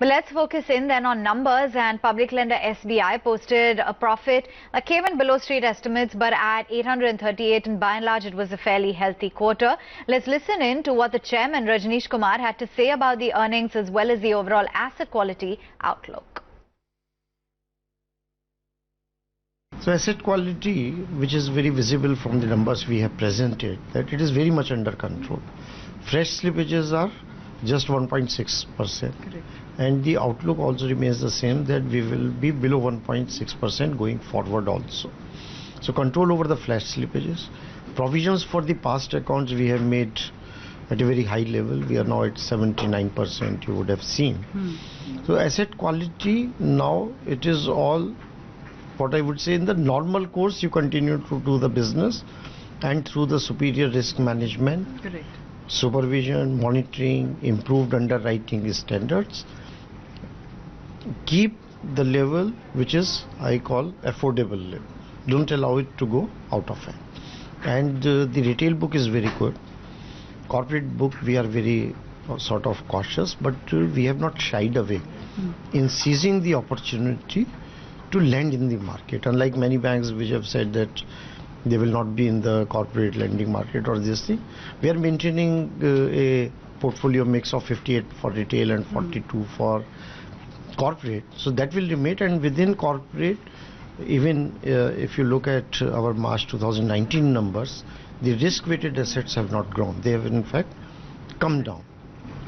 Well, let's focus in then on numbers, and public lender SBI posted a profit that came in below street estimates but at 838, and by and large it was a fairly healthy quarter. Let's listen in to what the chairman Rajnish Kumar had to say about the earnings as well as the overall asset quality outlook. So asset quality, which is very visible from the numbers we have presented, that it is very much under control. Fresh slippages are just 1.6%, and the outlook also remains the same, that we will be below 1.6% going forward also. So control over the flash slippages. Provisions for the past accounts we have made at a very high level. We are now at 79%, you would have seen. So asset quality now, it is all what I would say in the normal course. You continue to do the business, and through the superior risk management, supervision, monitoring, improved underwriting standards, keep the level which is, I call, affordable level. Don't allow it to go out of hand. And the retail book is very good. Corporate book, we are very sort of cautious, but we have not shied away in seizing the opportunity to lend in the market. Unlike many banks which have said that they will not be in the corporate lending market or this thing, we are maintaining a portfolio mix of 58 for retail and 42 for corporate. So that will remain, and within corporate, even if you look at our March 2019 numbers, the risk-weighted assets have not grown. They have in fact come down.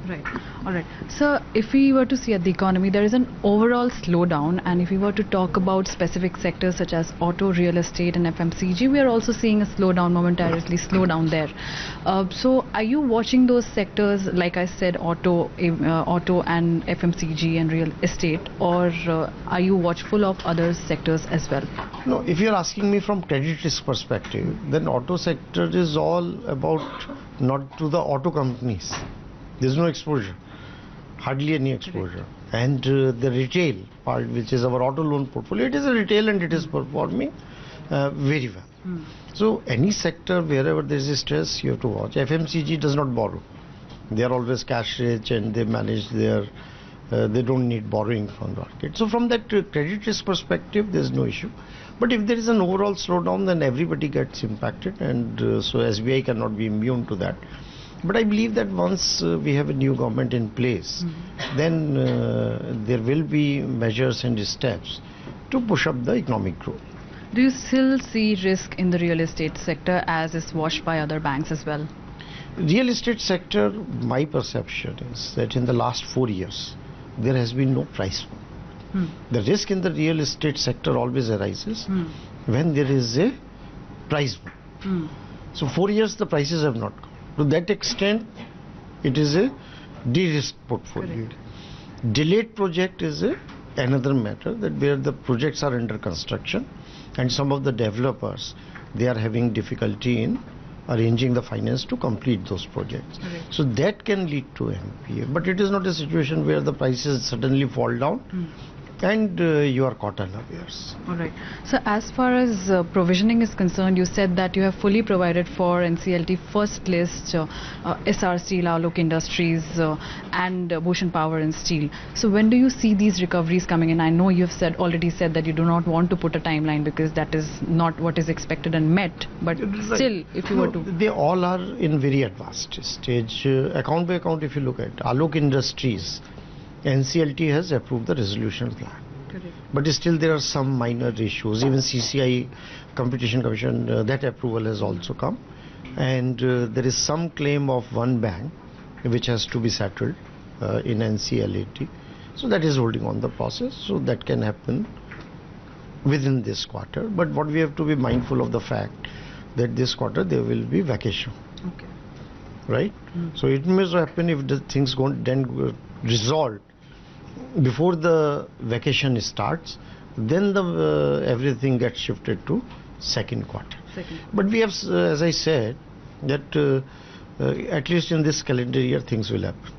Right. All right. So if we were to see at the economy, there is an overall slowdown, and if we were to talk about specific sectors such as auto, real estate and FMCG, we are also seeing a slowdown, momentarily slowdown there. So are you watching those sectors, like I said, auto and FMCG and real estate, or are you watchful of other sectors as well? No, if you're asking me from credit risk perspective, then auto sector is all about not to the auto companies. There's no exposure, hardly any exposure. And the retail part, which is our auto loan portfolio, it is a retail and it is performing very well. So any sector, wherever there is a stress, you have to watch. FMCG does not borrow. They are always cash rich, and they manage their, they don't need borrowing from the market. So from that credit risk perspective, there's no issue. But if there is an overall slowdown, then everybody gets impacted, and so SBI cannot be immune to that. But I believe that once we have a new government in place, then there will be measures and steps to push up the economic growth. Do you still see risk in the real estate sector as is watched by other banks as well? Real estate sector, my perception is that in the last 4 years, there has been no price boom. The risk in the real estate sector always arises when there is a price boom. So 4 years the prices have not gone. To that extent, it is a de-risked portfolio. Delayed project is another matter, that where the projects are under construction and some of the developers, they are having difficulty in arranging the finance to complete those projects. So that can lead to NPA, but it is not a situation where the prices suddenly fall down and you are caught unawares. All right. So as far as provisioning is concerned, you said that you have fully provided for NCLT first list, SR Steel, Alok Industries and Bhushan Power and Steel. So when do you see these recoveries coming in? I know you have already said that you do not want to put a timeline because that is not what is expected and met. But still, if you were to... They all are in very advanced stage. Account by account, if you look at Alok Industries, NCLT has approved the resolution plan. But still there are some minor issues. Even CCI, Competition Commission, that approval has also come. And there is some claim of one bank which has to be settled in NCLT. So that is holding on the process. So that can happen within this quarter. But what we have to be mindful of the fact that this quarter there will be vacation. Right? So it may happen if the things then resolved before the vacation starts, then the everything gets shifted to second quarter. But we have, as I said, that at least in this calendar year things will happen.